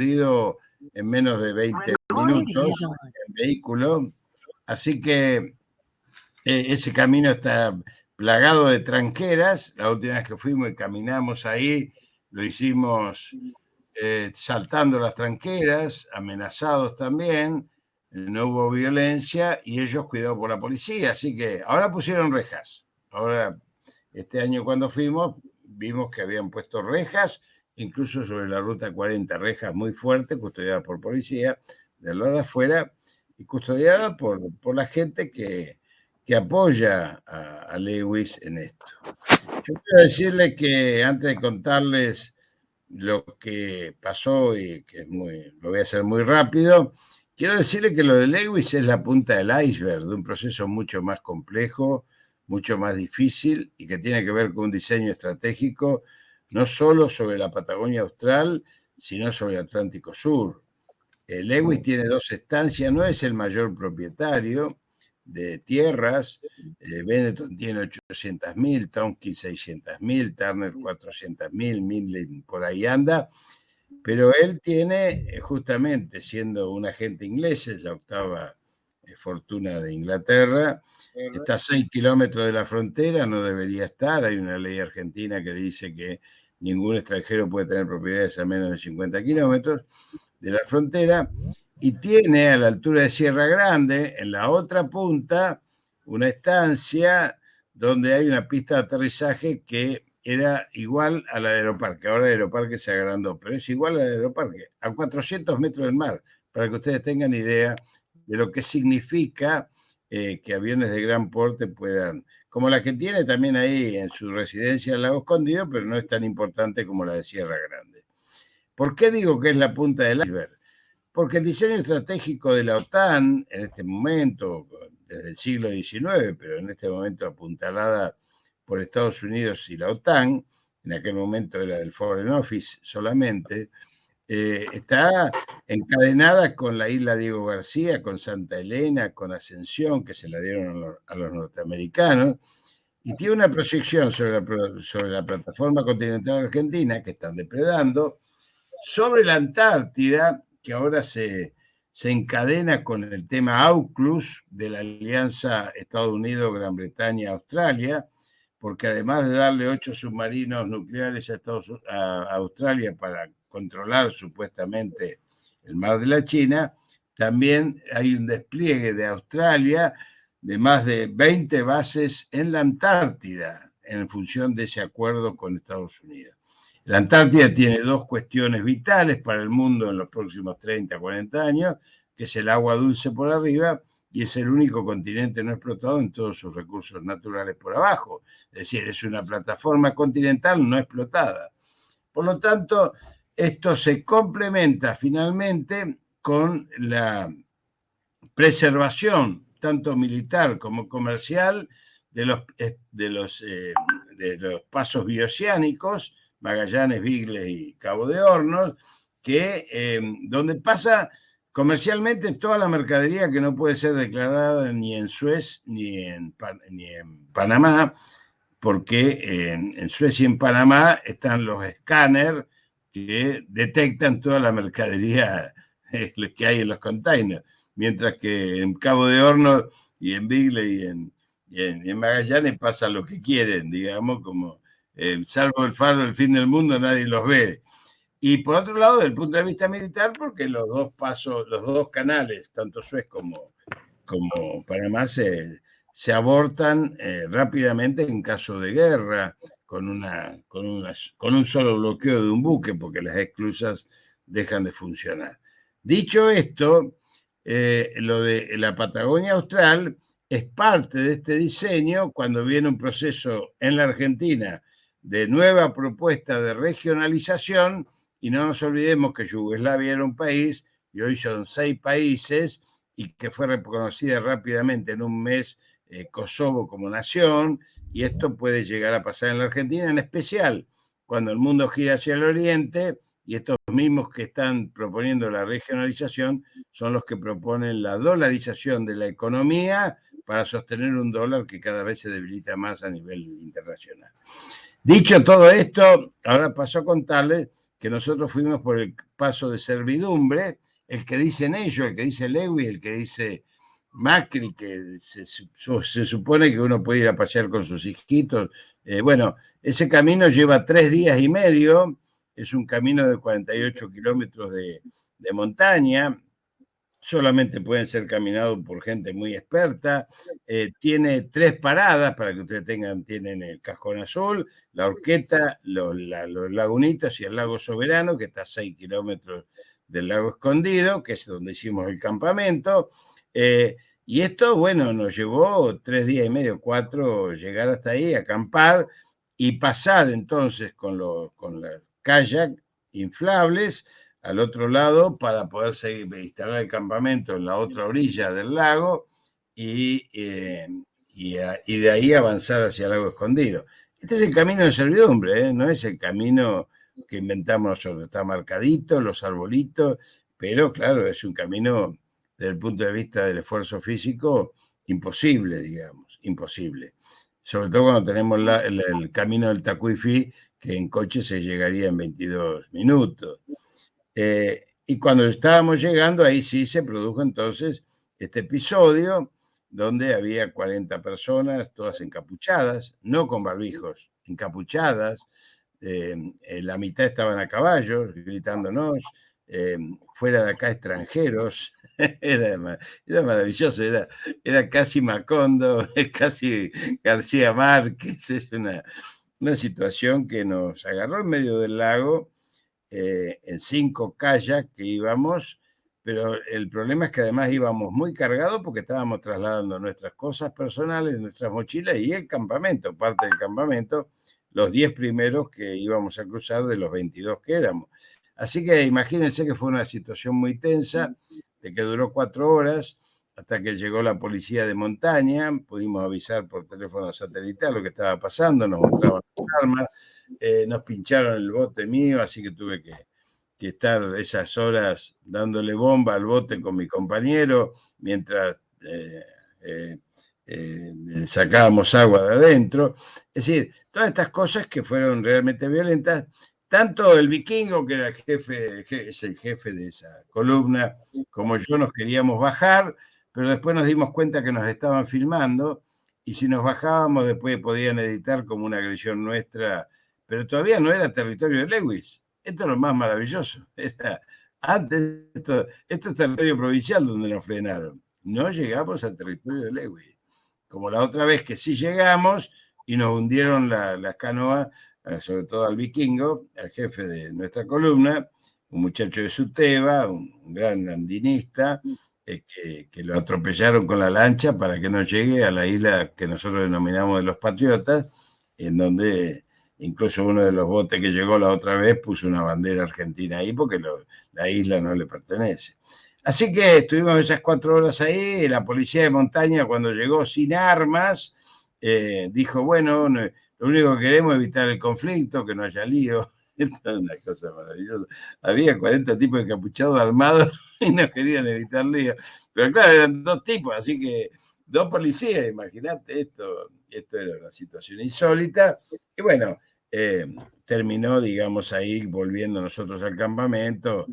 en menos de 20 minutos en vehículo, así que ese camino está plagado de tranqueras. La última vez que fuimos y caminamos ahí, lo hicimos saltando las tranqueras, amenazados también, no hubo violencia y ellos cuidados por la policía, así que ahora pusieron rejas. Ahora, este año cuando fuimos, vimos que habían puesto rejas, incluso sobre la ruta 40, rejas muy fuertes, custodiadas por policía, del lado de afuera, y custodiadas por la gente que apoya a Lewis en esto. Yo quiero decirles que antes de contarles lo que pasó, y que lo voy a hacer muy rápido, quiero decirles que lo de Lewis es la punta del iceberg de un proceso mucho más complejo, mucho más difícil, y que tiene que ver con un diseño estratégico, no solo sobre la Patagonia Austral, sino sobre el Atlántico Sur. Lewis tiene 2 estancias, no es el mayor propietario de tierras. Benetton tiene 800.000, Tompkins 600.000, Turner 400.000, Midland por ahí anda, pero él tiene, justamente siendo un agente inglés, es la 8ª fortuna de Inglaterra, está a 6 kilómetros de la frontera, no debería estar. Hay una ley argentina que dice que ningún extranjero puede tener propiedades a menos de 50 kilómetros de la frontera, y tiene a la altura de Sierra Grande, en la otra punta, una estancia donde hay una pista de aterrizaje que era igual a la de Aeroparque. Ahora el Aeroparque se agrandó, pero es igual a la de Aeroparque, a 400 metros del mar, para que ustedes tengan idea de lo que significa que aviones de gran porte puedan, como la que tiene también ahí en su residencia en Lago Escondido, pero no es tan importante como la de Sierra Grande. ¿Por qué digo que es la punta del iceberg? Porque el diseño estratégico de la OTAN en este momento, desde el siglo XIX, pero en este momento apuntalada por Estados Unidos y la OTAN, en aquel momento era del Foreign Office solamente, está encadenada con la isla Diego García, con Santa Elena, con Ascensión, que se la dieron a los norteamericanos, y tiene una proyección sobre la plataforma continental argentina, que están depredando, sobre la Antártida, que ahora se encadena con el tema AUKUS de la alianza Estados Unidos, Gran Bretaña, Australia, porque además de darle 8 submarinos nucleares a Australia para controlar supuestamente el mar de la China, también hay un despliegue de Australia de más de 20 bases en la Antártida en función de ese acuerdo con Estados Unidos. La Antártida tiene 2 cuestiones vitales para el mundo en los próximos 30, 40 años, que es el agua dulce por arriba y es el único continente no explotado en todos sus recursos naturales por abajo. Es decir, es una plataforma continental no explotada. Por lo tanto, esto se complementa finalmente con la preservación, tanto militar como comercial, de los pasos bioceánicos, Magallanes, Bigles y Cabo de Hornos, donde pasa comercialmente toda la mercadería que no puede ser declarada ni en Suez ni en Panamá, porque en Suez y en Panamá están los escáneres que detectan toda la mercadería que hay en los containers, mientras que en Cabo de Hornos y en Bigle y en Magallanes pasa lo que quieren, digamos, como salvo el faro del fin del mundo, nadie los ve. Y por otro lado, desde el punto de vista militar, porque los dos canales, tanto Suez como Panamá, se abortan rápidamente en caso de guerra, con un solo bloqueo de un buque, porque las esclusas dejan de funcionar. Dicho esto, lo de la Patagonia Austral es parte de este diseño cuando viene un proceso en la Argentina de nueva propuesta de regionalización, y no nos olvidemos que Yugoslavia era un país y hoy son 6 países, y que fue reconocida rápidamente en un mes Kosovo como nación, y esto puede llegar a pasar en la Argentina, en especial cuando el mundo gira hacia el oriente, y estos mismos que están proponiendo la regionalización son los que proponen la dolarización de la economía para sostener un dólar que cada vez se debilita más a nivel internacional. Dicho todo esto, ahora paso a contarles que nosotros fuimos por el paso de servidumbre, el que dicen ellos, el que dice Lewis, el que dice Macri, que se supone que uno puede ir a pasear con sus hijitos. Bueno, ese camino lleva 3 días y medio, es un camino de 48 kilómetros de montaña, solamente pueden ser caminados por gente muy experta. Tiene 3 paradas para que ustedes tienen el Cajón Azul, la Horqueta, los Lagunitas y el Lago Soberano, que está a 6 kilómetros del Lago Escondido, que es donde hicimos el campamento. Y esto, bueno, nos llevó 3 días y medio, 4, llegar hasta ahí, acampar y pasar entonces con las kayak inflables al otro lado para poder instalar el campamento en la otra orilla del lago y de ahí avanzar hacia el lago Escondido. Este es el camino de servidumbre, no es el camino que inventamos nosotros, está marcadito, los arbolitos, pero claro, es un camino desde el punto de vista del esfuerzo físico imposible, digamos, imposible. Sobre todo cuando tenemos el camino del Tacuifí, que en coche se llegaría en 22 minutos. Y cuando estábamos llegando, ahí sí se produjo entonces este episodio donde había 40 personas, todas encapuchadas, no con barbijos, encapuchadas. La mitad estaban a caballo, gritándonos, fuera de acá extranjeros. Era maravilloso, era casi Macondo, casi García Márquez. Es una situación que nos agarró en medio del lago. En 5 kayak que íbamos, pero el problema es que además íbamos muy cargados porque estábamos trasladando nuestras cosas personales, nuestras mochilas y el campamento, parte del campamento, los 10 primeros que íbamos a cruzar de los 22 que éramos. Así que imagínense que fue una situación muy tensa, de que duró 4 horas, hasta que llegó la policía de montaña, pudimos avisar por teléfono satelital lo que estaba pasando, nos mostraban las armas. Nos pincharon el bote mío, así que tuve que estar esas horas dándole bomba al bote con mi compañero mientras sacábamos agua de adentro. Es decir, todas estas cosas que fueron realmente violentas. Tanto el Vikingo, que era es el jefe de esa columna, como yo nos queríamos bajar, pero después nos dimos cuenta que nos estaban filmando y si nos bajábamos después podían editar como una agresión nuestra, pero todavía no era territorio de Lewis. Esto es lo más maravilloso. Antes, esto es territorio provincial donde nos frenaron. No llegamos al territorio de Lewis. Como la otra vez que sí llegamos y nos hundieron las canoas, sobre todo al Vikingo, al jefe de nuestra columna, un muchacho de Suteba, un gran andinista, que lo atropellaron con la lancha para que no llegue a la isla que nosotros denominamos de los Patriotas, en donde incluso uno de los botes que llegó la otra vez puso una bandera argentina ahí porque la isla no le pertenece. Así que estuvimos esas 4 horas ahí, la policía de montaña cuando llegó sin armas, dijo, bueno, lo único que queremos es evitar el conflicto, que no haya lío. Esto es una cosa maravillosa. Había 40 tipos encapuchados armados y no querían evitar lío. Pero claro, eran 2 tipos, así que 2 policías, imagínate esto era una situación insólita. Y bueno, terminó, digamos, ahí volviendo nosotros al campamento.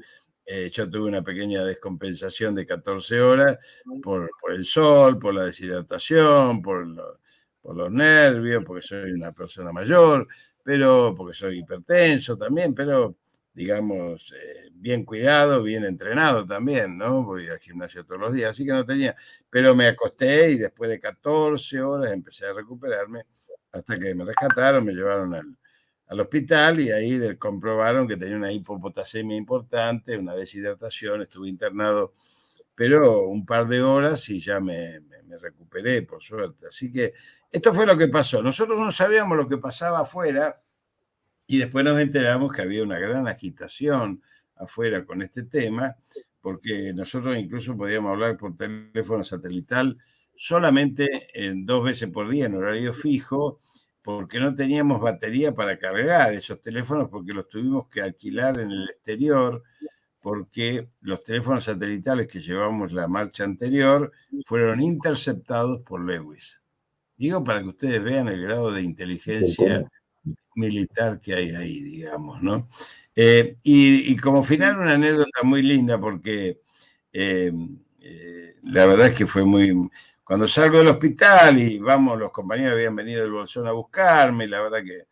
Yo tuve una pequeña descompensación de 14 horas por el sol, por la deshidratación, por los nervios, porque soy una persona mayor, pero porque soy hipertenso también, pero digamos, bien cuidado, bien entrenado también, ¿no? Voy al gimnasio todos los días, así que no tenía, pero me acosté y después de 14 horas empecé a recuperarme hasta que me rescataron, me llevaron al hospital y ahí comprobaron que tenía una hipopotasemia importante, una deshidratación, estuve internado, pero un par de horas y ya me recuperé, por suerte. Así que esto fue lo que pasó. Nosotros no sabíamos lo que pasaba afuera y después nos enteramos que había una gran agitación afuera con este tema, porque nosotros incluso podíamos hablar por teléfono satelital solamente 2 veces por día en horario fijo, porque no teníamos batería para cargar esos teléfonos, porque los tuvimos que alquilar en el exterior, porque los teléfonos satelitales que llevamos la marcha anterior fueron interceptados por Lewis. Digo para que ustedes vean el grado de inteligencia militar que hay ahí, digamos, ¿no? Y como final una anécdota muy linda porque la verdad es que fue muy... Cuando salgo del hospital y vamos, los compañeros habían venido del Bolsón a buscarme, y la verdad que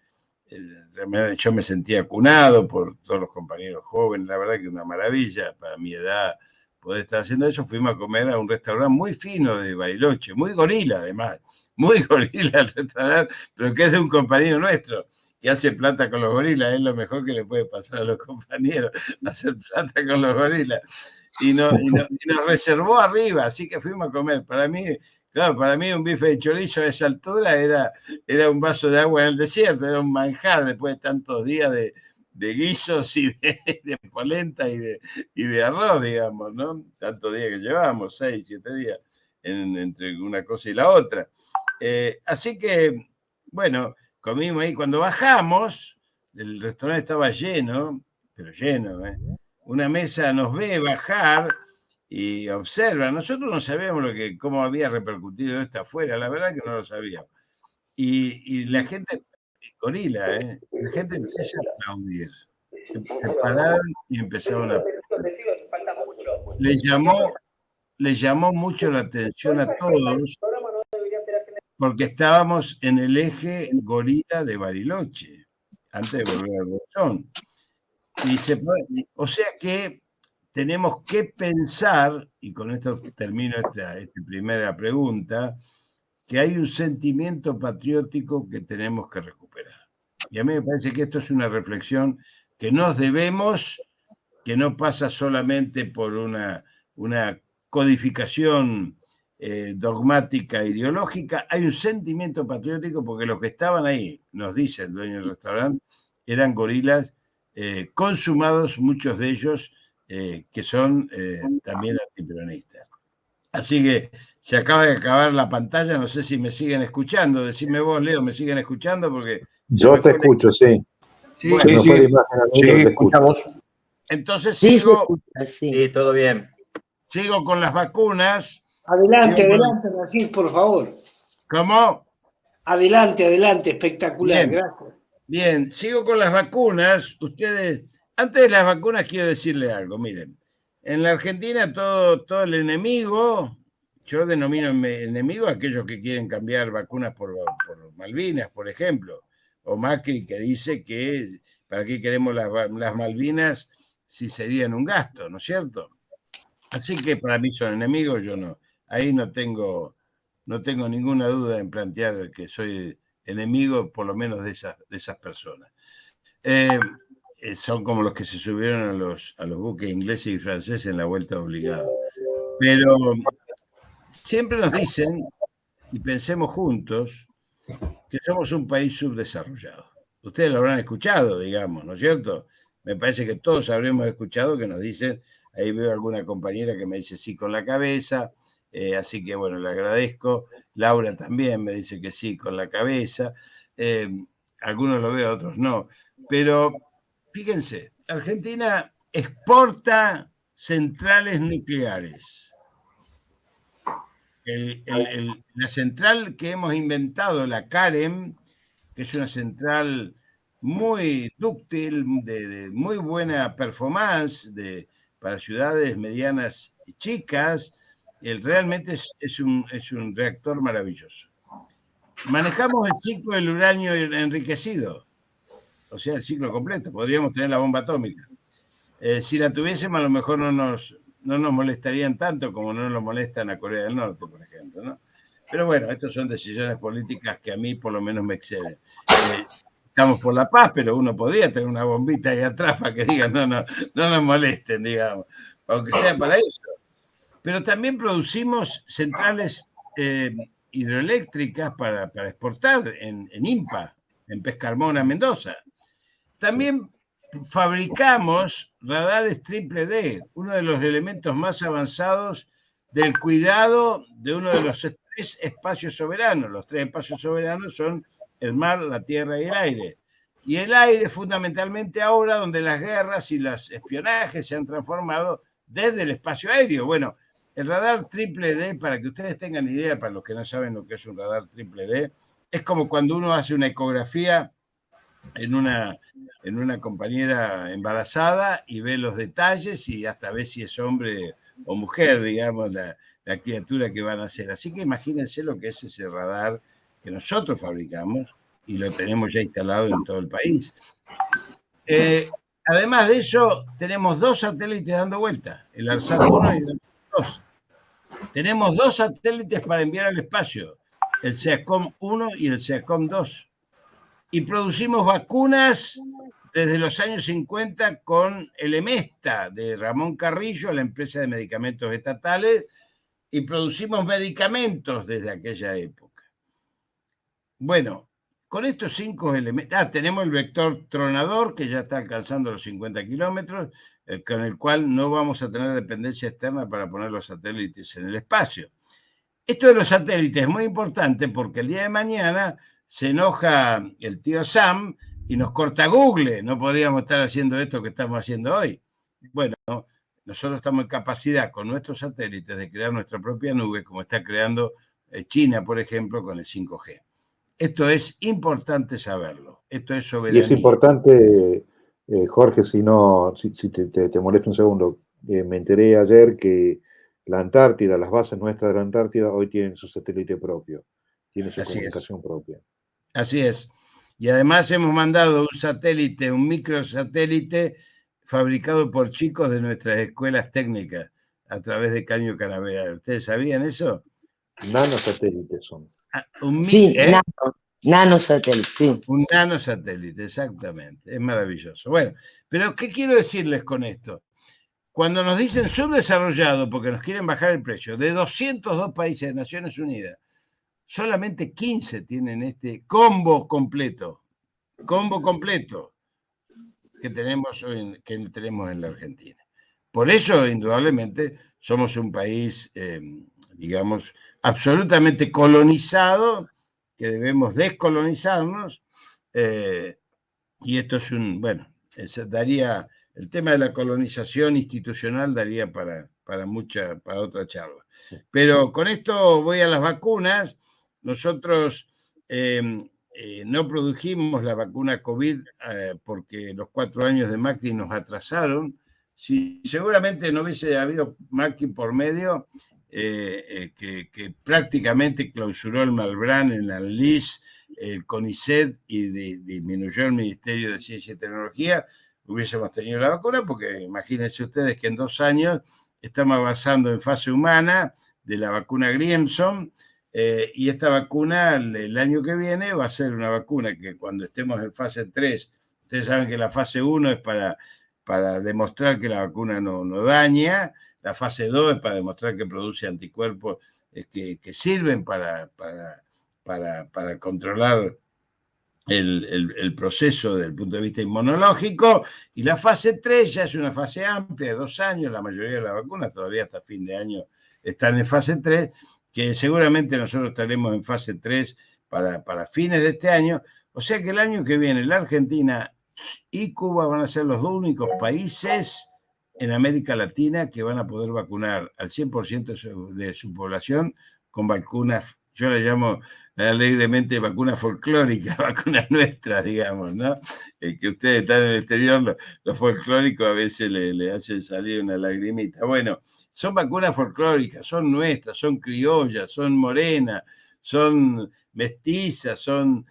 yo me sentía acunado por todos los compañeros jóvenes, la verdad que una maravilla para mi edad poder estar haciendo eso. Fuimos a comer a un restaurante muy fino de Bariloche, muy gorila además, muy gorila el restaurante, pero que es de un compañero nuestro que hace plata con los gorilas. Es lo mejor que le puede pasar a los compañeros, hacer plata con los gorilas. Y nos reservó arriba, así que fuimos a comer. Para mí, claro, para mí un bife de chorizo a esa altura era un vaso de agua en el desierto, era un manjar después de tantos días de guisos y de polenta y de arroz, digamos, ¿no? Tantos días que llevamos, 6, 7 días, entre una cosa y la otra. Así que, bueno, comimos ahí. Cuando bajamos, el restaurante estaba lleno, pero lleno, ¿eh? Una mesa nos ve bajar y observa. Nosotros no sabíamos cómo había repercutido esto afuera, la verdad que no lo sabíamos. Y la gente, gorila, la gente empieza a aplaudir. Se pararon y empezaron a aplaudir. Les llamó mucho la atención a todos porque estábamos en el eje gorila de Bariloche, antes de volver al Bolsón. O sea que tenemos que pensar, y con esto termino esta primera pregunta, que hay un sentimiento patriótico que tenemos que recuperar. Y a mí me parece que esto es una reflexión que nos debemos, que no pasa solamente por una codificación dogmática, ideológica. Hay un sentimiento patriótico porque los que estaban ahí, nos dice el dueño del restaurante, eran gorilas consumados, muchos de ellos que son también antiperonistas. Así que se acaba de acabar la pantalla, no sé si me siguen escuchando. Decime vos, Leo, ¿me siguen escuchando? Porque yo te escucho, sí. Sí, bueno, sí, sí, escuchamos. Entonces sigo. Sí, todo bien. Sigo con las vacunas. Adelante, Narcis, por favor. ¿Cómo? Adelante, espectacular, bien, gracias. Bien, sigo con las vacunas. Ustedes, antes de las vacunas quiero decirle algo, miren. En la Argentina todo el enemigo, yo denomino enemigo a aquellos que quieren cambiar vacunas por Malvinas, por ejemplo, o Macri que dice que para qué queremos las Malvinas si serían un gasto, ¿no es cierto? Así que para mí son enemigos, yo no, ahí no tengo ninguna duda en plantear que soy enemigo por lo menos de esas personas. Son como los que se subieron a los buques ingleses y franceses en la vuelta obligada. Pero siempre nos dicen, y pensemos juntos, que somos un país subdesarrollado. Ustedes lo habrán escuchado, digamos, ¿no es cierto? Me parece que todos habremos escuchado que nos dicen, ahí veo alguna compañera que me dice sí con la cabeza, así que bueno, le agradezco. Laura también me dice que sí con la cabeza. Algunos lo veo, otros no. Pero fíjense, Argentina exporta centrales nucleares. La central que hemos inventado, la CAREM, que es una central muy dúctil, de muy buena performance para ciudades medianas y chicas, realmente es un reactor maravilloso. Manejamos el ciclo del uranio enriquecido, o sea, el ciclo completo. Podríamos tener la bomba atómica. Si la tuviésemos, a lo mejor no nos molestarían tanto como no nos molestan a Corea del Norte, por ejemplo, ¿no? Pero bueno, estas son decisiones políticas que a mí por lo menos me exceden. Estamos por la paz, pero uno podría tener una bombita ahí atrás para que digan no nos molesten, digamos, aunque sea para eso. Pero también producimos centrales hidroeléctricas para exportar en IMPA, en Pescarmona, Mendoza. También fabricamos radares triple D, uno de los elementos más avanzados del cuidado de uno de los 3 espacios soberanos. Los 3 espacios soberanos son el mar, la tierra y el aire. Y el aire fundamentalmente ahora donde las guerras y los espionajes se han transformado desde el espacio aéreo. Bueno, el radar triple D, para que ustedes tengan idea, para los que no saben lo que es un radar triple D, es como cuando uno hace una ecografía en una compañera embarazada y ve los detalles y hasta ve si es hombre o mujer, digamos, la criatura que van a hacer. Así que imagínense lo que es ese radar que nosotros fabricamos y lo tenemos ya instalado en todo el país. Además de eso, tenemos 2 satélites dando vuelta, el ARSAT-1 y el ARSAT-2. Tenemos 2 satélites para enviar al espacio, el SEACOM-1 y el SEACOM-2. Y producimos vacunas desde los años 50 con el EMESTA de Ramón Carrillo, la empresa de medicamentos estatales, y producimos medicamentos desde aquella época. Bueno, con estos 5 elementos, tenemos el vector tronador, que ya está alcanzando los 50 kilómetros, con el cual no vamos a tener dependencia externa para poner los satélites en el espacio. Esto de los satélites es muy importante porque el día de mañana se enoja el tío Sam y nos corta Google. No podríamos estar haciendo esto que estamos haciendo hoy. Bueno, nosotros estamos en capacidad con nuestros satélites de crear nuestra propia nube, como está creando China, por ejemplo, con el 5G. Esto es importante saberlo. Esto es soberanía. Y es importante, Jorge, si te molesto un segundo, me enteré ayer que la Antártida, las bases nuestras de la Antártida, hoy tienen su satélite propio, tiene su comunicación propia. Así es. Y además hemos mandado un satélite, un microsatélite fabricado por chicos de nuestras escuelas técnicas a través de Caño Canaveral. ¿Ustedes sabían eso? Nanosatélites son. Sí, nanosatélite, sí. Un nanosatélite, exactamente. Es maravilloso. Bueno, pero ¿qué quiero decirles con esto? Cuando nos dicen subdesarrollado, porque nos quieren bajar el precio, de 202 países de Naciones Unidas, solamente 15 tienen este combo completo que tenemos en la Argentina. Por eso, indudablemente, somos un país, digamos, absolutamente colonizado, que debemos descolonizarnos, y esto es daría, el tema de la colonización institucional daría para otra charla. Pero con esto voy a las vacunas. Nosotros no produjimos la vacuna COVID porque los 4 años de Macri nos atrasaron. Si seguramente no hubiese habido Macri por medio, que prácticamente clausuró el Malbrán en la LIS, el CONICET y disminuyó el Ministerio de Ciencia y Tecnología, hubiésemos tenido la vacuna, porque imagínense ustedes que en 2 años estamos avanzando en fase humana de la vacuna Griemson, y esta vacuna el año que viene va a ser una vacuna que cuando estemos en fase 3, ustedes saben que la fase 1 es para demostrar que la vacuna no daña, la fase 2 es para demostrar que produce anticuerpos que sirven para controlar el proceso desde el punto de vista inmunológico, y la fase 3 ya es una fase amplia de 2 años, la mayoría de las vacunas todavía hasta fin de año están en fase 3, que seguramente nosotros estaremos en fase 3 para fines de este año, o sea que el año que viene la Argentina y Cuba van a ser los 2 únicos países en América Latina que van a poder vacunar al 100% de su población con vacunas, yo la llamo alegremente vacunas folclóricas, vacunas nuestras, digamos, ¿no? Que ustedes están en el exterior, lo folclórico a veces le hace salir una lagrimita. Bueno, son vacunas folclóricas, son nuestras, son criollas, son morenas, son mestizas, son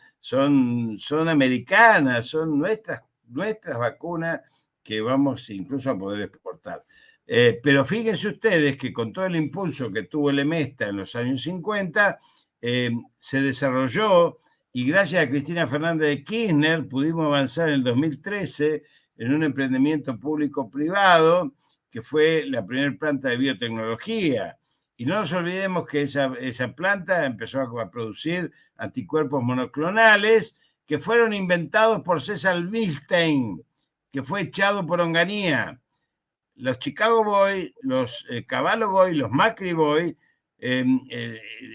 americanas, son nuestras vacunas que vamos incluso a poder exportar. Pero fíjense ustedes que con todo el impulso que tuvo el EMESTA en los años 50, se desarrolló, y gracias a Cristina Fernández de Kirchner pudimos avanzar en el 2013 en un emprendimiento público-privado que fue la primera planta de biotecnología. Y no nos olvidemos que esa planta empezó a producir anticuerpos monoclonales que fueron inventados por César Milstein, que fue echado por Onganía. Los Chicago Boys, los Cavallo Boys, los Macri Boys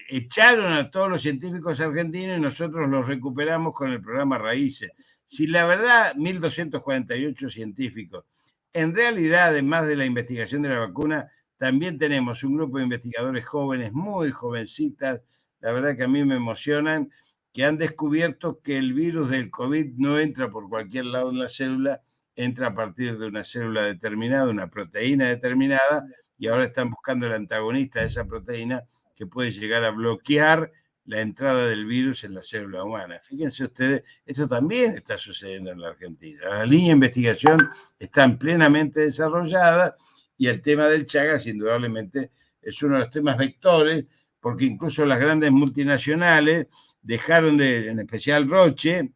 echaron a todos los científicos argentinos y nosotros los recuperamos con el programa Raíces. Si la verdad, 1.248 científicos. En realidad, además de la investigación de la vacuna, también tenemos un grupo de investigadores jóvenes, muy jovencitas, la verdad que a mí me emocionan, que han descubierto que el virus del COVID no entra por cualquier lado en la célula, entra a partir de una célula determinada, una proteína determinada, y ahora están buscando el antagonista de esa proteína que puede llegar a bloquear la entrada del virus en la célula humana. Fíjense ustedes, esto también está sucediendo en la Argentina. La línea de investigación está plenamente desarrollada y el tema del Chagas, indudablemente, es uno de los temas vectores, porque incluso las grandes multinacionales dejaron de, en especial Roche,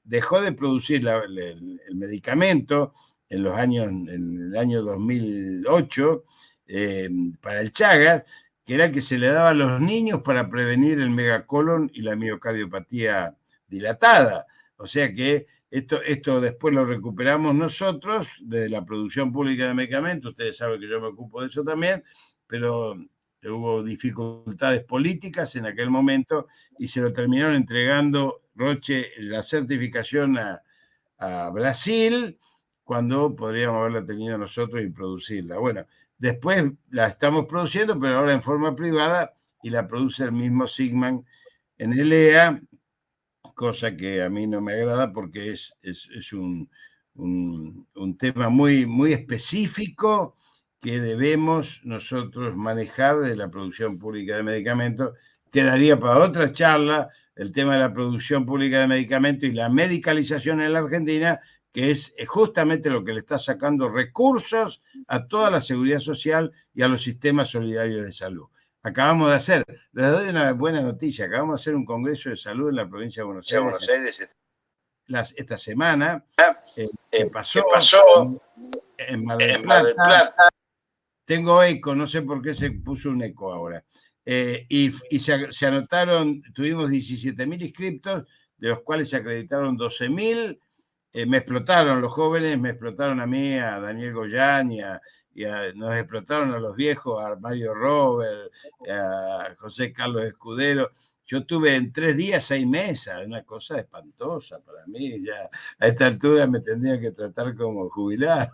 dejó de producir el medicamento en el año 2008 para el Chagas, que era que se le daba a los niños para prevenir el megacolon y la miocardiopatía dilatada. O sea que esto después lo recuperamos nosotros desde la producción pública de medicamentos. Ustedes saben que yo me ocupo de eso también, pero hubo dificultades políticas en aquel momento y se lo terminaron entregando Roche la certificación a Brasil, cuando podríamos haberla tenido nosotros y producirla. Bueno, después la estamos produciendo, pero ahora en forma privada, y la produce el mismo Sigman en ELEA, cosa que a mí no me agrada porque es un tema muy, muy específico que debemos nosotros manejar de la producción pública de medicamentos. Quedaría para otra charla el tema de la producción pública de medicamentos y la medicalización en la Argentina, que es justamente lo que le está sacando recursos a toda la seguridad social y a los sistemas solidarios de salud. Acabamos de hacer, les doy una buena noticia, acabamos de hacer un congreso de salud en la provincia de Buenos Aires esta semana, que pasó en Mar del Plata. Tengo eco, no sé por qué se puso un eco ahora. Y se anotaron, tuvimos 17.000 inscriptos, de los cuales se acreditaron 12.000. Me explotaron los jóvenes, me explotaron a mí, a Daniel Goyán, nos explotaron a los viejos, a Mario Robert, a José Carlos Escudero. Yo tuve en 3 días 6 mesas, una cosa espantosa para mí. Ya a esta altura me tendría que tratar como jubilado.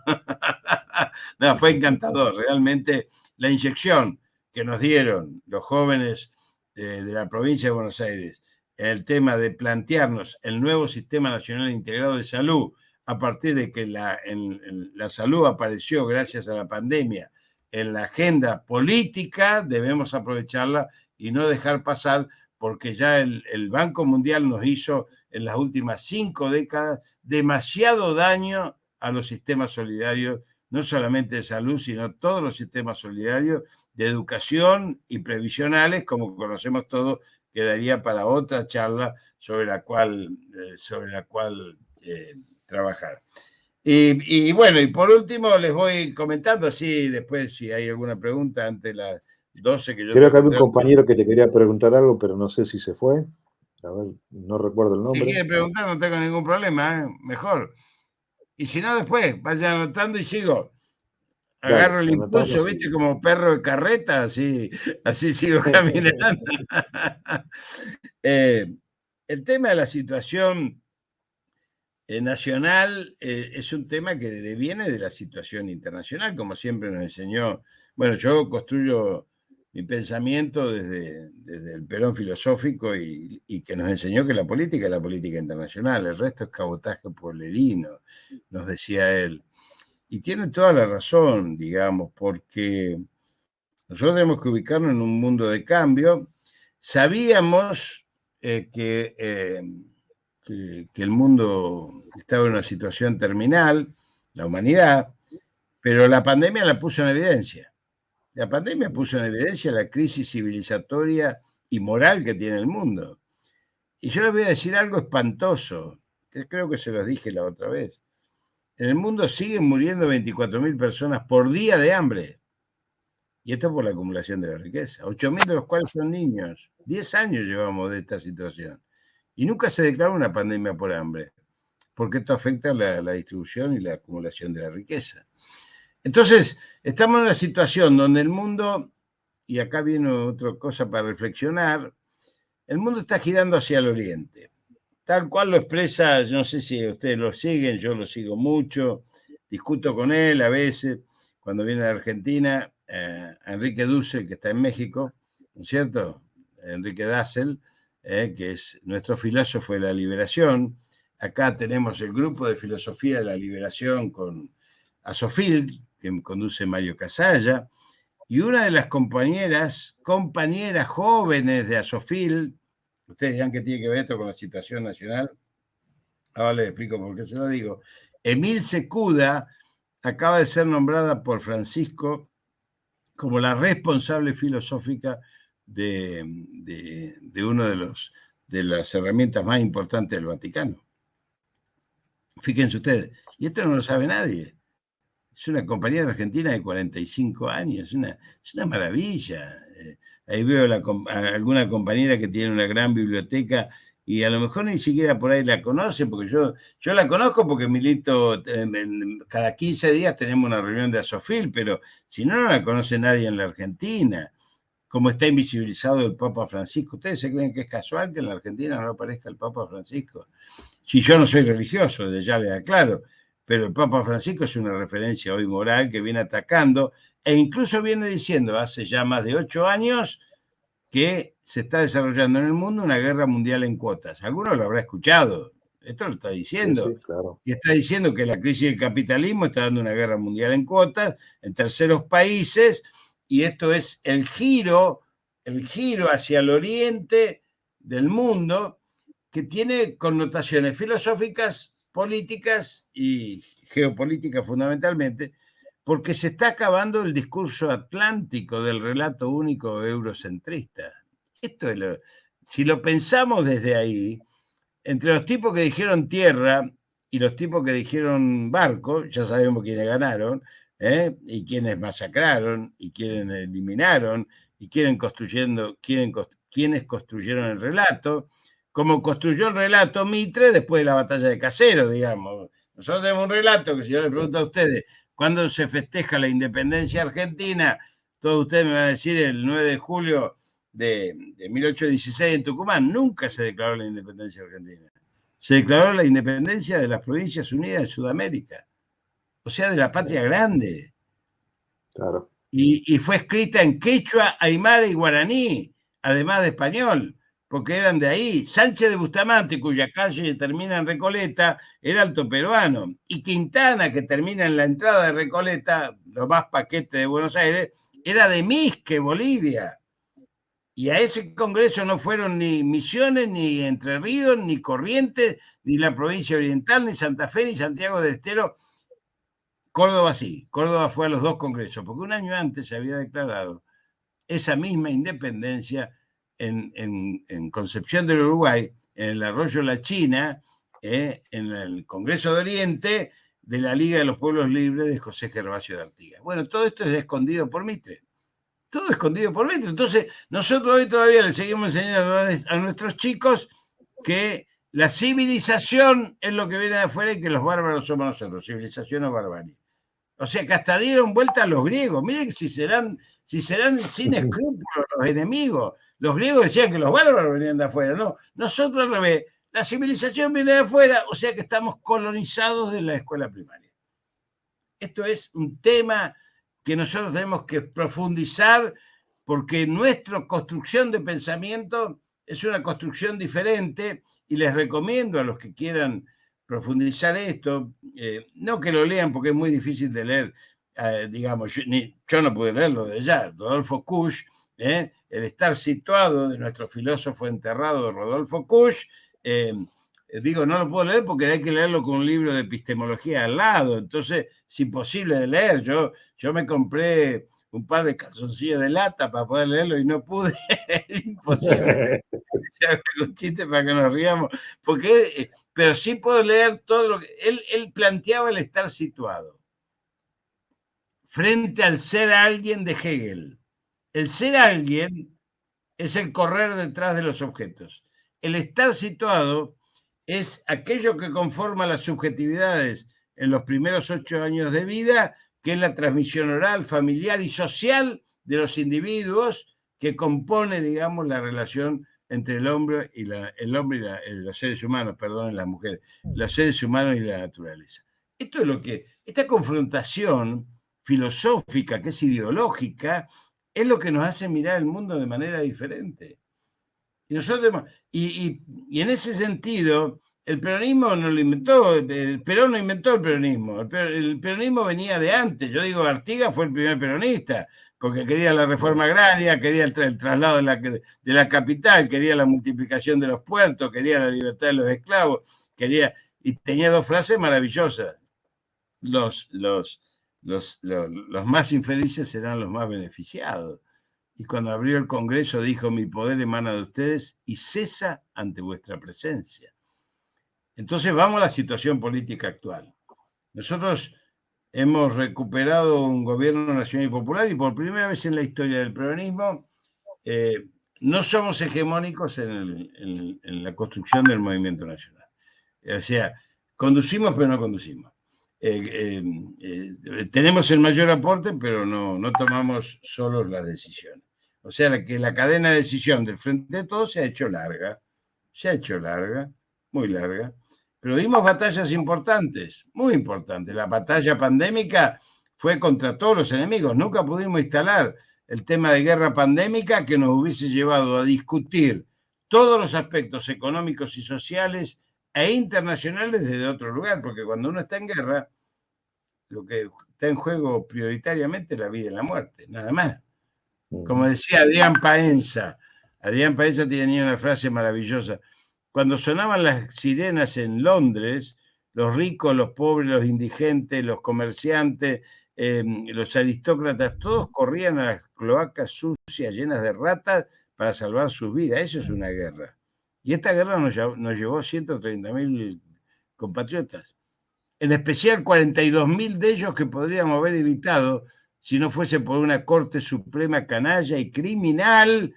No, fue encantador. Realmente la inyección que nos dieron los jóvenes de la provincia de Buenos Aires, el tema de plantearnos el nuevo Sistema Nacional Integrado de Salud, a partir de que la salud apareció gracias a la pandemia en la agenda política, debemos aprovecharla y no dejar pasar, porque ya el Banco Mundial nos hizo en las últimas 5 décadas demasiado daño a los sistemas solidarios, no solamente de salud, sino todos los sistemas solidarios de educación y previsionales, como conocemos todos, quedaría para otra charla sobre la cual trabajar. Y bueno, y por último les voy comentando, así después si hay alguna pregunta antes de las 12 que yo... Creo que había un compañero que te quería preguntar algo, pero no sé si se fue. A ver, no recuerdo el nombre. Si quiere preguntar, no tengo ningún problema, mejor. Y si no, después, vaya anotando y sigo. Agarro el impulso, ¿viste? Como perro de carreta, así sigo caminando. El tema de la situación nacional es un tema que viene de la situación internacional, como siempre nos enseñó. Bueno, yo construyo mi pensamiento desde el Perón filosófico y que nos enseñó que la política es la política internacional, el resto es cabotaje pueblerino, nos decía él. Y tiene toda la razón, digamos, porque nosotros tenemos que ubicarnos en un mundo de cambio. Sabíamos que el mundo estaba en una situación terminal, la humanidad, pero la pandemia la puso en evidencia. La pandemia puso en evidencia la crisis civilizatoria y moral que tiene el mundo. Y yo les voy a decir algo espantoso, que creo que se los dije la otra vez. En el mundo siguen muriendo 24.000 personas por día de hambre. Y esto por la acumulación de la riqueza. 8.000 de los cuales son niños. 10 años llevamos de esta situación. Y nunca se declaró una pandemia por hambre, porque esto afecta la distribución y la acumulación de la riqueza. Entonces, estamos en una situación donde el mundo, y acá viene otra cosa para reflexionar, el mundo está girando hacia el oriente. Tal cual lo expresa, no sé si ustedes lo siguen, yo lo sigo mucho, discuto con él a veces, cuando viene a Argentina, Enrique Dussel, que está en México, ¿no es cierto? Enrique Dussel, que es nuestro filósofo de la liberación. Acá tenemos el grupo de filosofía de la liberación con Asofil, que conduce Mario Casalla, y una de las compañeras jóvenes de Asofil, ustedes dirán que tiene que ver esto con la situación nacional, ahora les explico por qué se lo digo. Emilce Cuda acaba de ser nombrada por Francisco como la responsable filosófica de una de las herramientas más importantes del Vaticano. Fíjense ustedes, y esto no lo sabe nadie. Es una compañera argentina de 45 años, es una maravilla. Ahí veo alguna compañera que tiene una gran biblioteca y a lo mejor ni siquiera por ahí la conoce, porque yo la conozco porque milito, cada 15 días tenemos una reunión de Asofil, pero si no, no la conoce nadie en la Argentina. Como está invisibilizado el Papa Francisco. ¿Ustedes se creen que es casual que en la Argentina no aparezca el Papa Francisco? Si yo no soy religioso, de ya les aclaro, pero el Papa Francisco es una referencia hoy moral que viene atacando e incluso viene diciendo hace ya más de 8 años que se está desarrollando en el mundo una guerra mundial en cuotas. Alguno lo habrá escuchado, esto lo está diciendo. Sí, claro. Y está diciendo que la crisis del capitalismo está dando una guerra mundial en cuotas en terceros países, y esto es el giro hacia el oriente del mundo, que tiene connotaciones filosóficas, políticas y geopolíticas fundamentalmente, porque se está acabando el discurso atlántico del relato único eurocentrista. Esto es si lo pensamos desde ahí, entre los tipos que dijeron tierra y los tipos que dijeron barco, ya sabemos quiénes ganaron, y quiénes masacraron y quiénes eliminaron y quiénes construyeron el relato, como construyó el relato Mitre después de la batalla de Caseros, digamos. Nosotros tenemos un relato que si yo le pregunto a ustedes cuándo se festeja la independencia argentina, todos ustedes me van a decir el 9 de julio de 1816 en Tucumán. Nunca se declaró la independencia argentina. Se declaró la independencia de las Provincias Unidas de Sudamérica, o sea, de la patria grande. Claro. Y fue escrita en quechua, aymara y guaraní, además de español, porque eran de ahí. Sánchez de Bustamante, cuya calle termina en Recoleta, era alto peruano. Y Quintana, que termina en la entrada de Recoleta, lo más paquete de Buenos Aires, era de Misque, Bolivia. Y a ese congreso no fueron ni Misiones, ni Entre Ríos, ni Corrientes, ni la provincia oriental, ni Santa Fe, ni Santiago del Estero. Córdoba sí, Córdoba fue a los 2 congresos, porque un año antes se había declarado esa misma independencia en Concepción del Uruguay, en el Arroyo La China, en el Congreso de Oriente de la Liga de los Pueblos Libres de José Gervasio de Artigas. Bueno, todo esto es escondido por Mitre. Todo escondido por Mitre. Entonces, nosotros hoy todavía le seguimos enseñando a nuestros chicos que la civilización es lo que viene de afuera y que los bárbaros somos nosotros. Civilización o barbarie. O sea, que hasta dieron vuelta a los griegos. Miren si serán sin escrúpulos los enemigos. Los griegos decían que los bárbaros venían de afuera. No, nosotros al revés. La civilización viene de afuera, o sea que estamos colonizados de la escuela primaria. Esto es un tema que nosotros tenemos que profundizar, porque nuestra construcción de pensamiento es una construcción diferente, y les recomiendo a los que quieran profundizar esto, no que lo lean porque es muy difícil de leer, digamos, yo no pude leerlo de ya, Rodolfo Kusch, el estar situado de nuestro filósofo enterrado Rodolfo Kusch, digo, no lo puedo leer porque hay que leerlo con un libro de epistemología al lado, entonces es imposible de leer. Yo me compré un par de calzoncillos de lata para poder leerlo y no pude, es imposible. Un chiste para que nos riamos, pero sí puedo leer todo lo que él planteaba, el estar situado frente al ser alguien de Hegel. El ser alguien es el correr detrás de los objetos. El estar situado es aquello que conforma las subjetividades en los primeros 8 años de vida, que es la transmisión oral, familiar y social de los individuos, que compone, digamos, la relación entre el hombre y los seres humanos, perdón, las mujeres, los seres humanos y la naturaleza. Esto es lo que, esta confrontación filosófica, que es ideológica, es lo que nos hace mirar el mundo de manera diferente. Y en ese sentido, el peronismo no lo inventó, Perón no inventó el peronismo. El peronismo venía de antes. Yo digo, Artigas fue el primer peronista, porque quería la reforma agraria, quería el traslado de la capital, quería la multiplicación de los puertos, quería la libertad de los esclavos, y tenía dos frases maravillosas. Los más infelices serán los más beneficiados. Y cuando abrió el Congreso dijo: mi poder emana de ustedes y cesa ante vuestra presencia. Entonces vamos a la situación política actual. Nosotros hemos recuperado un gobierno nacional y popular, y por primera vez en la historia del peronismo no somos hegemónicos en la construcción del movimiento nacional. O sea, conducimos pero no conducimos. Tenemos el mayor aporte, pero no tomamos solos las decisiones. O sea, que la cadena de decisión del Frente de Todos se ha hecho larga, muy larga, pero dimos batallas importantes, muy importantes. La batalla pandémica fue contra todos los enemigos. Nunca pudimos instalar el tema de guerra pandémica que nos hubiese llevado a discutir todos los aspectos económicos y sociales e internacionales desde otro lugar, porque cuando uno está en guerra, lo que está en juego prioritariamente es la vida y la muerte, nada más. Como decía Adrián Paenza tenía una frase maravillosa: cuando sonaban las sirenas en Londres, los ricos, los pobres, los indigentes, los comerciantes, los aristócratas, todos corrían a las cloacas sucias llenas de ratas para salvar sus vidas. Eso es una guerra. Y esta guerra nos llevó 130.000 compatriotas. En especial 42.000 de ellos que podríamos haber evitado si no fuese por una Corte Suprema canalla y criminal,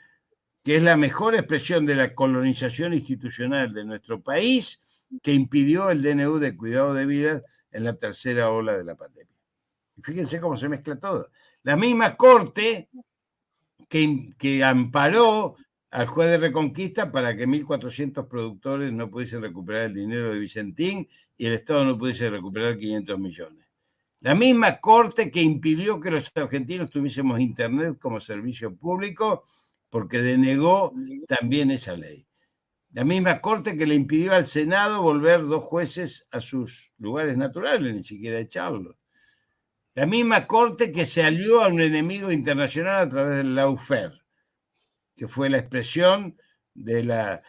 que es la mejor expresión de la colonización institucional de nuestro país, que impidió el DNU de cuidado de vida en la tercera ola de la pandemia. Y fíjense cómo se mezcla todo. La misma Corte que amparó al juez de Reconquista para que 1.400 productores no pudiesen recuperar el dinero de Vicentín y el Estado no pudiese recuperar 500 millones. La misma Corte que impidió que los argentinos tuviésemos Internet como servicio público, porque denegó también esa ley. La misma Corte que le impidió al Senado volver 2 jueces a sus lugares naturales, ni siquiera echarlos. La misma Corte que se alió a un enemigo internacional a través del lawfare, que fue la expresión de la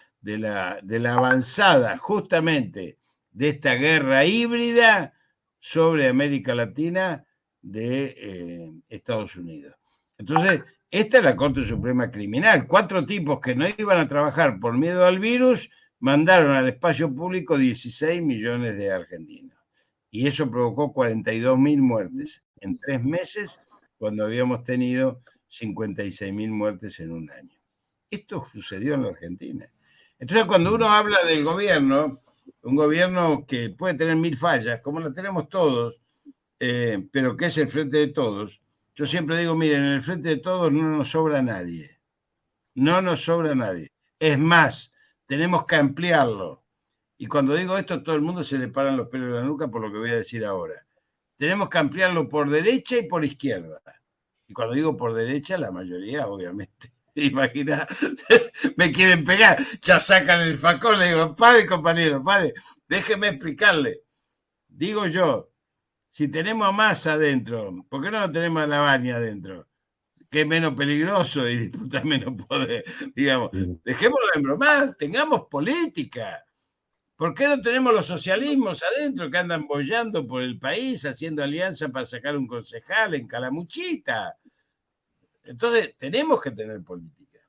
avanzada justamente de esta guerra híbrida sobre América Latina de Estados Unidos. Entonces, esta es la Corte Suprema Criminal. 4 tipos que no iban a trabajar por miedo al virus mandaron al espacio público 16 millones de argentinos. Y eso provocó 42.000 muertes en 3 meses, cuando habíamos tenido 56.000 muertes en un año. Esto sucedió en la Argentina. Entonces, cuando uno habla del gobierno, un gobierno que puede tener 1.000 fallas, como la tenemos todos, pero que es el Frente de Todos, yo siempre digo: miren, en el Frente de Todos no nos sobra nadie. No nos sobra nadie. Es más, tenemos que ampliarlo. Y cuando digo esto, todo el mundo se le paran los pelos de la nuca por lo que voy a decir ahora. Tenemos que ampliarlo por derecha y por izquierda. Y cuando digo por derecha, la mayoría, obviamente. Imagina, me quieren pegar, ya sacan el facón, le digo: pare, compañero, pare, déjeme explicarle. Digo yo, si tenemos a Massa adentro, ¿por qué no tenemos a Lavagna adentro? Que es menos peligroso y disputa menos poder, digamos. Dejémoslo de bromar, tengamos política. ¿Por qué no tenemos los socialismos adentro que andan boyando por el país, haciendo alianza para sacar un concejal en Calamuchita? Entonces, tenemos que tener política.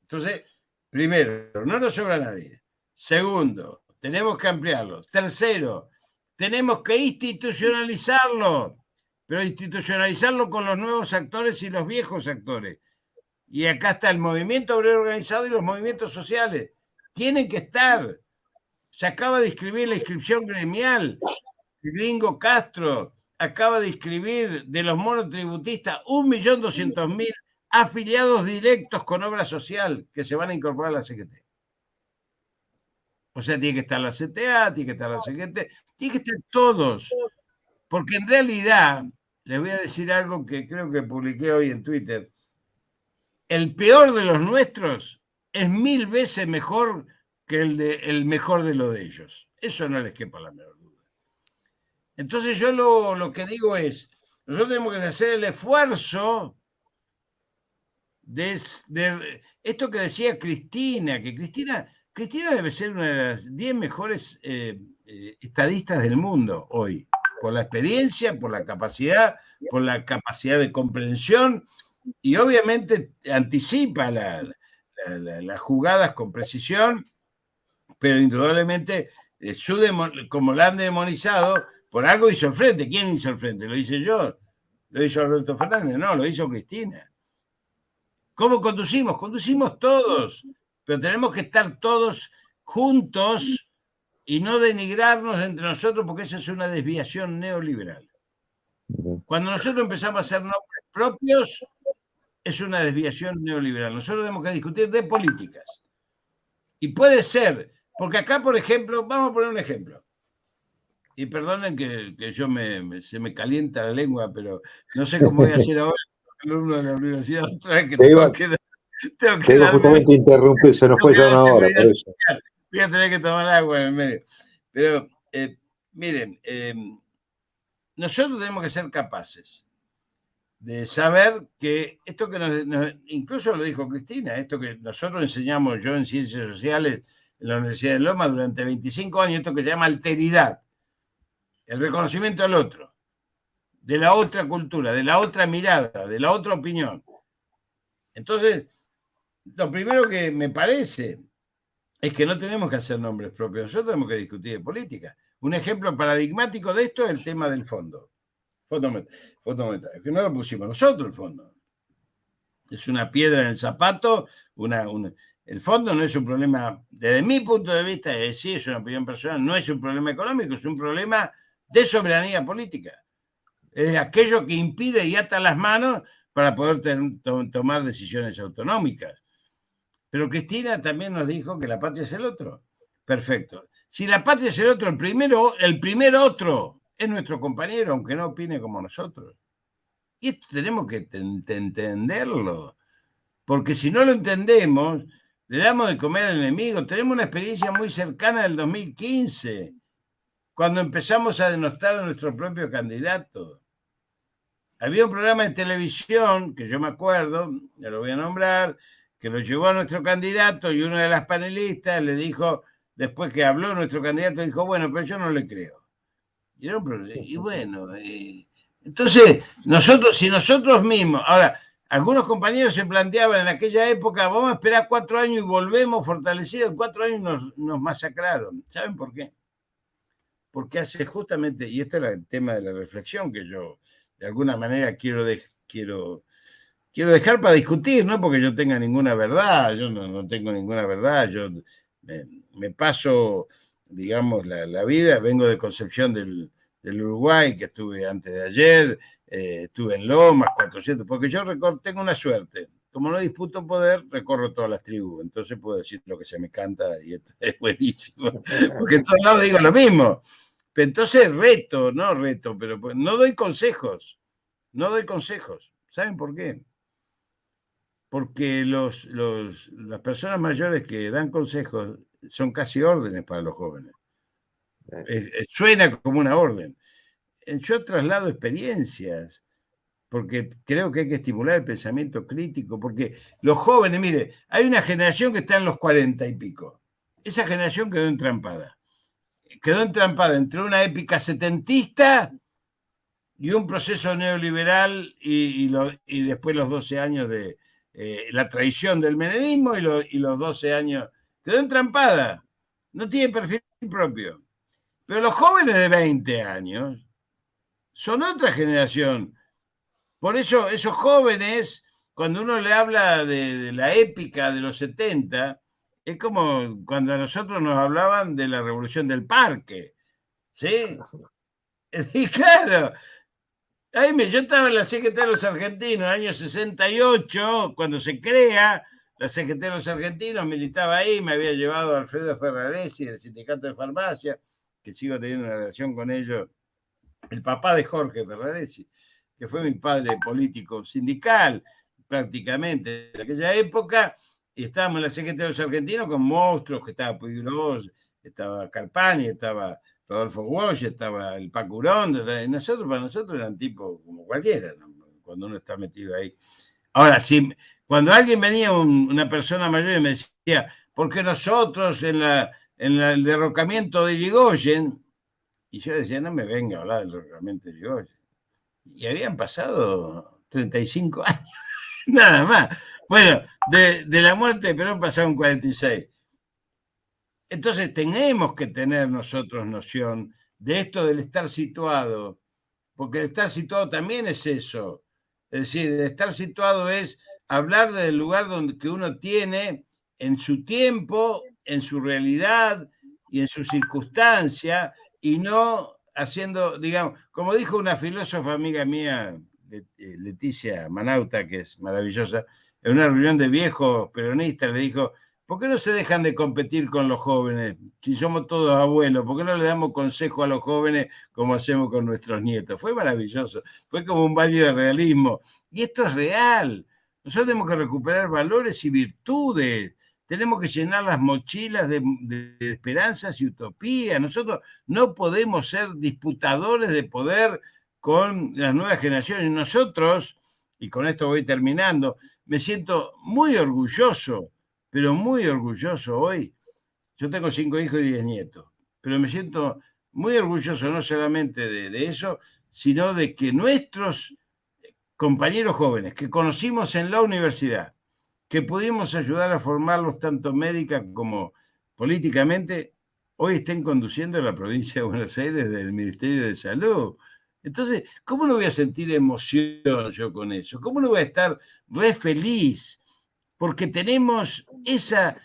Entonces, primero, no nos sobra nadie. Segundo, tenemos que ampliarlo. Tercero, tenemos que institucionalizarlo, pero institucionalizarlo con los nuevos actores y los viejos actores. Y acá está el movimiento obrero organizado y los movimientos sociales. Tienen que estar. Se acaba de inscribir la inscripción gremial. El gringo Castro acaba de inscribir de los monotributistas 1.200.000 afiliados directos con obra social que se van a incorporar a la CGT. O sea, tiene que estar la CTA, tiene que estar la CGT, tiene que estar todos. Porque en realidad, les voy a decir algo que creo que publiqué hoy en Twitter: el peor de los nuestros es 1000 veces mejor que el mejor de lo de ellos. Eso no les quepa la menor duda. Entonces yo lo que digo es, nosotros tenemos que hacer el esfuerzo de esto que decía Cristina, que Cristina debe ser una de las 10 mejores estadistas del mundo hoy, por la experiencia, por la capacidad de comprensión, y obviamente anticipa las jugadas con precisión, pero indudablemente como la han demonizado, por algo hizo el frente. ¿Quién hizo el frente? ¿Lo hice yo? ¿Lo hizo Alberto Fernández? No, lo hizo Cristina. ¿Cómo conducimos? Conducimos todos, pero tenemos que estar todos juntos y no denigrarnos entre nosotros, porque esa es una desviación neoliberal. Cuando nosotros empezamos a hacer nombres propios, es una desviación neoliberal. Nosotros tenemos que discutir de políticas. Y puede ser, porque acá, por ejemplo, vamos a poner un ejemplo. Y perdonen que yo se me calienta la lengua, pero no sé cómo voy a hacer ahora. Alumno de la universidad otra vez que tengo que justamente interrumpir, se nos fue ya una hora, por eso. Voy a tener que tomar agua en el medio. Pero, miren, nosotros tenemos que ser capaces de saber que esto que incluso lo dijo Cristina, esto que nosotros enseñamos yo en Ciencias Sociales en la Universidad de Loma durante 25 años, esto que se llama alteridad, el reconocimiento del otro, de la otra cultura, de la otra mirada, de la otra opinión. Entonces, lo primero que me parece es que no tenemos que hacer nombres propios, nosotros tenemos que discutir de política. Un ejemplo paradigmático de esto es el tema del fondo monetario, que no lo pusimos nosotros el fondo. Es una piedra en el zapato, el fondo no es un problema, desde mi punto de vista, sí, es una opinión personal, no es un problema económico, es un problema de soberanía política. Es aquello que impide y ata las manos para poder tomar decisiones autonómicas. Pero Cristina también nos dijo que la patria es el otro. Perfecto. Si la patria es el otro, el primer otro es nuestro compañero, aunque no opine como nosotros. Y esto tenemos que entenderlo. Porque si no lo entendemos, le damos de comer al enemigo. Tenemos una experiencia muy cercana del 2015, cuando empezamos a denostar a nuestro propio candidato. Había un programa de televisión, que yo me acuerdo, ya lo voy a nombrar, que lo llevó a nuestro candidato y una de las panelistas le dijo, después que habló nuestro candidato, dijo, bueno, pero yo no le creo. Y bueno, entonces, si nosotros mismos, ahora, algunos compañeros se planteaban en aquella época, vamos a esperar 4 años y volvemos fortalecidos, en 4 años nos masacraron. ¿Saben por qué? Porque hace justamente, y este era el tema de la reflexión que yo de alguna manera quiero dejar para discutir, no porque yo tenga ninguna verdad, yo no tengo ninguna verdad, yo me paso, digamos, la vida, vengo de Concepción del Uruguay, que estuve antes de ayer, estuve en Lomas, 400, porque yo tengo una suerte, como no disputo poder, recorro todas las tribus, entonces puedo decir lo que se me canta y esto es buenísimo, porque en todos lados digo lo mismo. Pero entonces pero no doy consejos, ¿saben por qué? Porque las personas mayores que dan consejos son casi órdenes para los jóvenes. Suena como una orden. Yo traslado experiencias, porque creo que hay que estimular el pensamiento crítico, porque los jóvenes, mire, hay una generación que está en los 40 y pico. Esa generación quedó entrampada entre una épica setentista y un proceso neoliberal y después los 12 años de la traición del menemismo y los 12 años. Quedó entrampada, no tiene perfil propio. Pero los jóvenes de 20 años son otra generación. Por eso esos jóvenes, cuando uno le habla de la épica de los 70, es como cuando a nosotros nos hablaban de la revolución del parque, ¿sí? Y claro, yo estaba en la CGT de los Argentinos en el año 68, cuando se crea la CGT de los Argentinos, militaba ahí, me había llevado a Alfredo Ferraresi del Sindicato de Farmacia, que sigo teniendo una relación con ellos, el papá de Jorge Ferraresi, que fue mi padre político sindical, prácticamente en aquella época, y estábamos en la CGT de los argentinos con monstruos, que estaba Puigros, estaba Carpani, estaba Rodolfo Walsh, estaba el Paco Urondo, y nosotros, para nosotros eran tipos como cualquiera, ¿no? Cuando uno está metido ahí. Ahora, sí, cuando alguien venía, una persona mayor, y me decía, porque nosotros en el derrocamiento de Irigoyen, y yo decía, no me venga a hablar del derrocamiento de Irigoyen. Y habían pasado 35 años, nada más. Bueno, de la muerte de Perón pasaron 46. Entonces tenemos que tener nosotros noción de esto del estar situado, porque el estar situado también es eso. Es decir, el estar situado es hablar del lugar donde que uno tiene en su tiempo, en su realidad y en su circunstancia, y no haciendo, digamos, como dijo una filósofa amiga mía, Leticia Manauta, que es maravillosa, en una reunión de viejos peronistas, le dijo, ¿por qué no se dejan de competir con los jóvenes? Si somos todos abuelos, ¿por qué no le damos consejo a los jóvenes como hacemos con nuestros nietos? Fue maravilloso, fue como un baño de realismo. Y esto es real. Nosotros tenemos que recuperar valores y virtudes. Tenemos que llenar las mochilas de esperanzas y utopías. Nosotros no podemos ser disputadores de poder con las nuevas generaciones. Nosotros, y con esto voy terminando, me siento muy orgulloso, pero muy orgulloso hoy. Yo tengo 5 hijos y 10 nietos, pero me siento muy orgulloso no solamente de eso, sino de que nuestros compañeros jóvenes que conocimos en la universidad, que pudimos ayudar a formarlos tanto médica como políticamente, hoy estén conduciendo la provincia de Buenos Aires del Ministerio de Salud. Entonces, ¿cómo no voy a sentir emoción yo con eso? ¿Cómo no voy a estar re feliz? Porque tenemos esa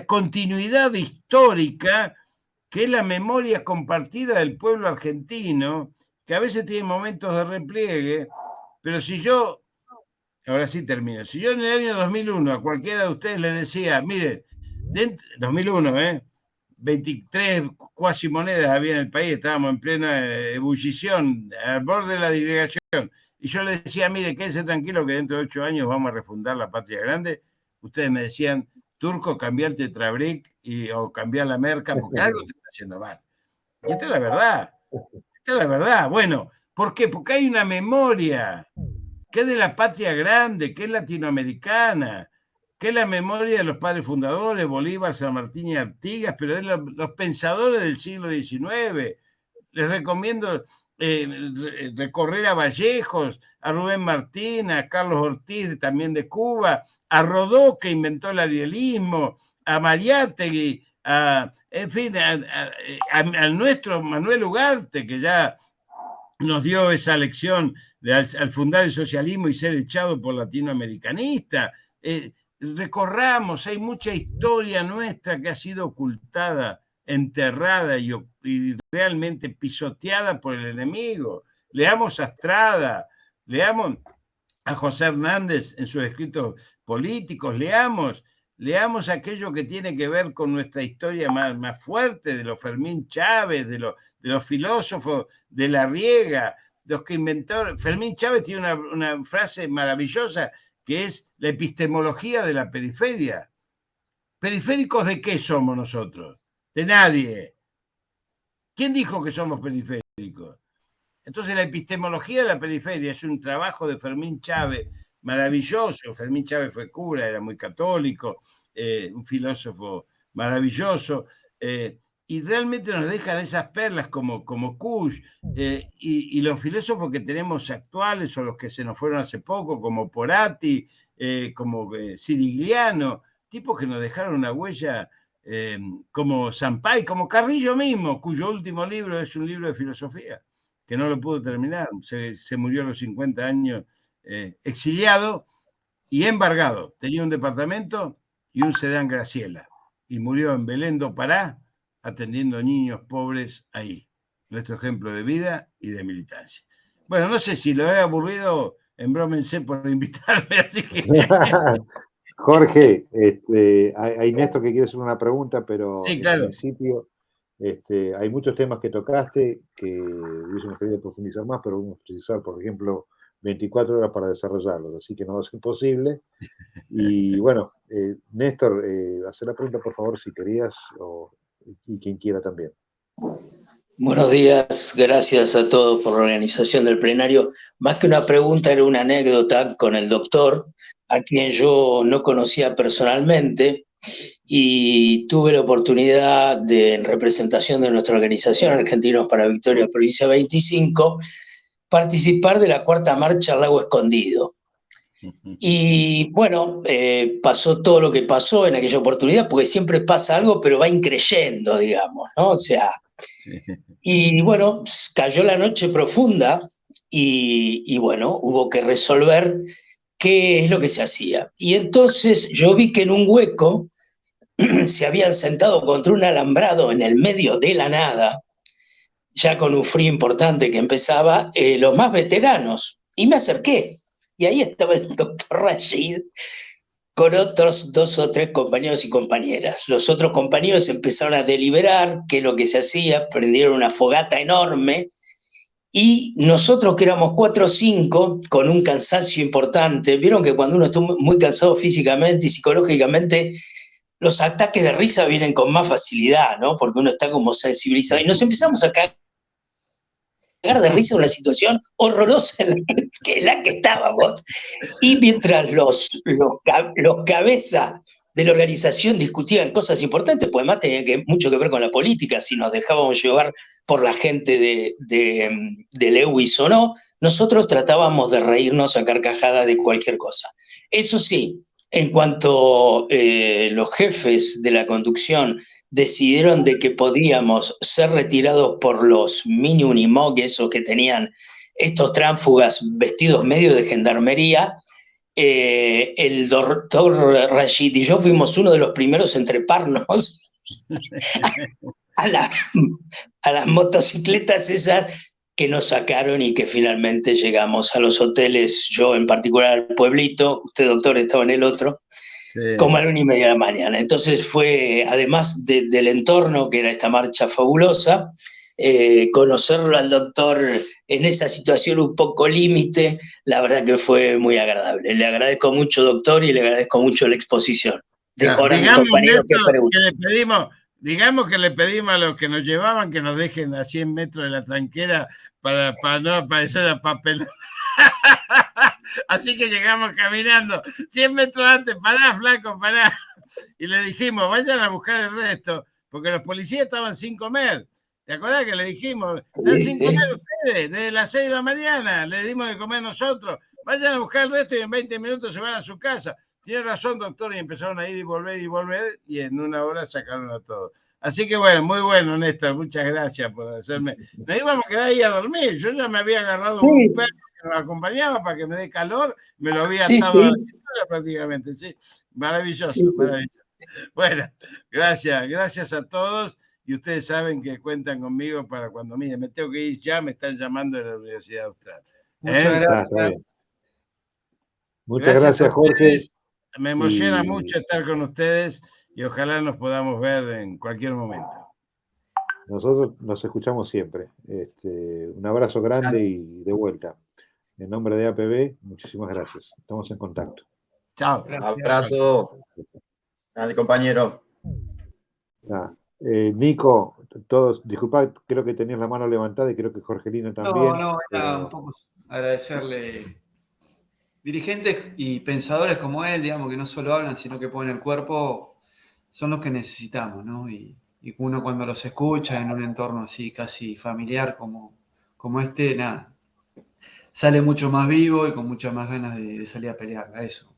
continuidad histórica que es la memoria compartida del pueblo argentino, que a veces tiene momentos de repliegue, pero si yo, ahora sí termino, si yo en el año 2001 a cualquiera de ustedes le decía, mire, 2001, 23 cuasi monedas había en el país, estábamos en plena ebullición, al borde de la disgregación, y yo le decía, mire, quédense tranquilo que dentro de 8 años vamos a refundar la patria grande, ustedes me decían, Turco, cambiar el Tetrabric o cambiar la merca, porque algo te está haciendo mal. Y esta es la verdad. Esta es la verdad. Bueno, ¿por qué? Porque hay una memoria que es de la patria grande, que es latinoamericana, que es la memoria de los padres fundadores, Bolívar, San Martín y Artigas, pero es los pensadores del siglo XIX. Les recomiendo recorrer a Vallejos, a Rubén Martín, a Carlos Ortiz, también de Cuba, a Rodó, que inventó el arielismo, a Mariátegui, en fin, al nuestro Manuel Ugarte, que ya nos dio esa lección al fundar el socialismo y ser echado por latinoamericanista. Recorramos, hay mucha historia nuestra que ha sido ocultada, enterrada y realmente pisoteada por el enemigo. Leamos a Estrada, leamos a José Hernández en sus escritos políticos, leamos aquello que tiene que ver con nuestra historia más fuerte, de los Fermín Chávez, de los filósofos de Larriega, los que inventaron. Fermín Chávez tiene una frase maravillosa que es la epistemología de la periferia. ¿Periféricos de qué somos nosotros? De nadie. ¿Quién dijo que somos periféricos? Entonces la epistemología de la periferia es un trabajo de Fermín Chávez maravilloso. Fermín Chávez fue cura, era muy católico, un filósofo maravilloso, y realmente nos dejan esas perlas como Kusch, y los filósofos que tenemos actuales o los que se nos fueron hace poco, como Porati, como Sirigliano, tipos que nos dejaron una huella, como Sampay, como Carrillo mismo, cuyo último libro es un libro de filosofía, que no lo pudo terminar, se murió a los 50 años, exiliado y embargado. Tenía un departamento y un sedán Graciela, y murió en Belén do Pará atendiendo niños pobres ahí. Nuestro ejemplo de vida y de militancia. Bueno, no sé si lo he aburrido, embrómense por invitarme, así que... Jorge, hay Néstor que quiere hacer una pregunta, pero sí, claro. En principio hay muchos temas que tocaste que hubiésemos querido profundizar más, pero vamos a precisar, por ejemplo, 24 horas para desarrollarlos, así que no va a ser posible. Y bueno, Néstor, hacer la pregunta por favor si querías, y quien quiera también. Buenos días, gracias a todos por la organización del plenario. Más que una pregunta, era una anécdota con el doctor, a quien yo no conocía personalmente, y tuve la oportunidad de, en representación de nuestra organización Argentinos para Victoria, Provincia 25, participar de la cuarta marcha al Lago Escondido. Y bueno, pasó todo lo que pasó en aquella oportunidad, porque siempre pasa algo, pero va increyendo, digamos, ¿no? O sea, y bueno, cayó la noche profunda y bueno, hubo que resolver qué es lo que se hacía. Y entonces yo vi que en un hueco se habían sentado contra un alambrado en el medio de la nada, ya con un frío importante que empezaba, los más veteranos. Y me acerqué. Y ahí estaba el doctor Rashid con otros 2 o 3 compañeros y compañeras. Los otros compañeros empezaron a deliberar qué es lo que se hacía, prendieron una fogata enorme, y nosotros, que éramos 4 o 5, con un cansancio importante, vieron que cuando uno está muy cansado físicamente y psicológicamente, los ataques de risa vienen con más facilidad, ¿no? Porque uno está como sensibilizado, y nos empezamos a cagar de risa en una situación horrorosa en la que estábamos. Y mientras los cabezas de la organización discutían cosas importantes, pues además tenía mucho que ver con la política, si nos dejábamos llevar por la gente de Lewis o no, nosotros tratábamos de reírnos a carcajadas de cualquier cosa. Eso sí, en cuanto los jefes de la conducción decidieron de que podíamos ser retirados por los mini Unimog, esos que tenían estos tránsfugas vestidos medio de gendarmería, el doctor Rashid y yo fuimos uno de los primeros en treparnos a las motocicletas esas que nos sacaron y que finalmente llegamos a los hoteles, yo en particular al pueblito, usted doctor estaba en el otro, sí, como a la 1:30 de la mañana. Entonces fue, además del entorno, que era esta marcha fabulosa, conocerlo al doctor en esa situación un poco límite, la verdad que fue muy agradable. Le agradezco mucho, doctor, y le agradezco mucho la exposición. Digamos que le pedimos a los que nos llevaban que nos dejen a 100 metros de la tranquera para no aparecer a papel. Así que llegamos caminando 100 metros antes, pará, flaco, pará. Y le dijimos, vayan a buscar el resto, porque los policías estaban sin comer. ¿Te acordás que le dijimos? Están sin comer ustedes, desde las 6 de la mañana, le dimos de comer nosotros. Vayan a buscar el resto y en 20 minutos se van a su casa. Tiene razón, doctor, y empezaron a ir y volver, y en 1 hora sacaron a todos. Así que bueno, muy bueno, Néstor, muchas gracias por hacerme. Nos íbamos a quedar ahí a dormir, yo ya me había agarrado un perro que nos acompañaba para que me dé calor, me lo había atado a la cintura prácticamente, sí, maravilloso, maravilloso. Bueno, gracias a todos, y ustedes saben que cuentan conmigo para cuando, miren, me tengo que ir ya, me están llamando de la Universidad Austral. Muchas gracias. Muchas gracias, Jorge. Me emociona mucho estar con ustedes y ojalá nos podamos ver en cualquier momento. Nosotros nos escuchamos siempre. Un abrazo grande y de vuelta. En nombre de APB, muchísimas gracias. Estamos en contacto. Chao. Un abrazo. Dale, compañero. Nico, todos, disculpa, creo que tenías la mano levantada y creo que Jorgelino también. No, era un poco agradecerle. Dirigentes y pensadores como él, digamos, que no solo hablan, sino que ponen el cuerpo, son los que necesitamos, ¿no? Y uno cuando los escucha en un entorno así casi familiar como este, nada, sale mucho más vivo y con muchas más ganas de salir a pelear a eso.